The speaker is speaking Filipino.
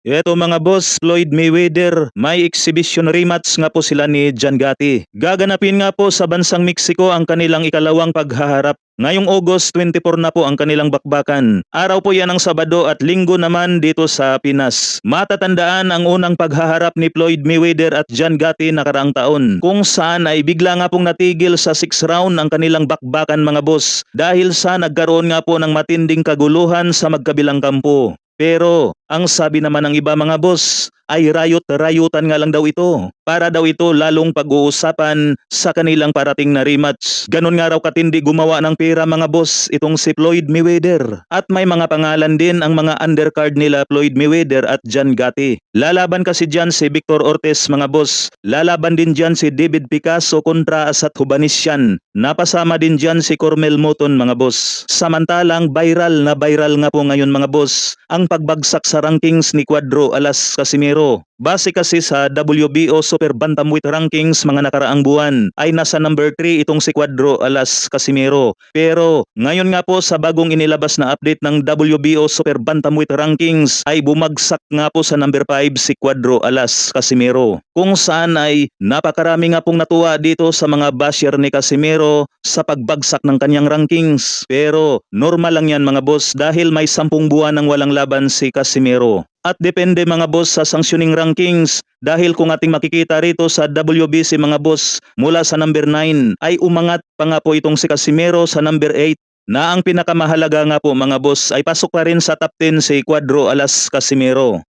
Eto mga boss, Floyd Mayweather, may exhibition rematch nga po sila ni John Gotti. Gaganapin nga po sa bansang Mexico ang kanilang ikalawang paghaharap. Ngayong August 24 na po ang kanilang bakbakan. Araw po yan ng Sabado at Linggo naman dito sa Pinas. Matatandaan ang unang paghaharap ni Floyd Mayweather at John Gotti nakaraang taon, kung saan ay bigla nga pong natigil sa 6th round ang kanilang bakbakan mga boss dahil sa nagkaroon nga po ng matinding kaguluhan sa magkabilang kampo. Pero ang sabi naman ng iba mga boss ay rayot-rayutan nga lang daw ito. Para daw ito lalong pag-uusapan sa kanilang parating na rematch. Ganon nga raw katindi gumawa ng pera mga boss itong si Floyd Mayweather. At may mga pangalan din ang mga undercard nila Floyd Mayweather at John Gotti. Lalaban kasi dyan si Victor Ortiz mga boss. Lalaban din dyan si David Picasso kontra Asat Hovhannisyan. Napasama din dyan si Cormel Moton mga boss. Samantalang viral nga po ngayon mga boss ang pagbagsak sa rankings ni Cuadro Alas Casimero. Base kasi sa WBO Super Bantamweight Rankings mga nakaraang buwan ay nasa number 3 itong si Cuadro Alas Casimero. Pero ngayon nga po sa bagong inilabas na update ng WBO Super Bantamweight Rankings ay bumagsak nga po sa number 5 si Cuadro Alas Casimero. Kung saan ay napakarami nga pong natuwa dito sa mga basher ni Casimero sa pagbagsak ng kanyang rankings. Pero normal lang yan mga boss dahil may 10 buwan nang walang laban si Casimero. At depende mga boss sa sanctioning rankings dahil kung ating makikita rito sa WBC mga boss mula sa number 9 ay umangat pa nga po itong si Casimero sa number 8 na ang pinakamahalaga nga po mga boss ay pasok pa rin sa top 10 si Cuadro Alas Casimero.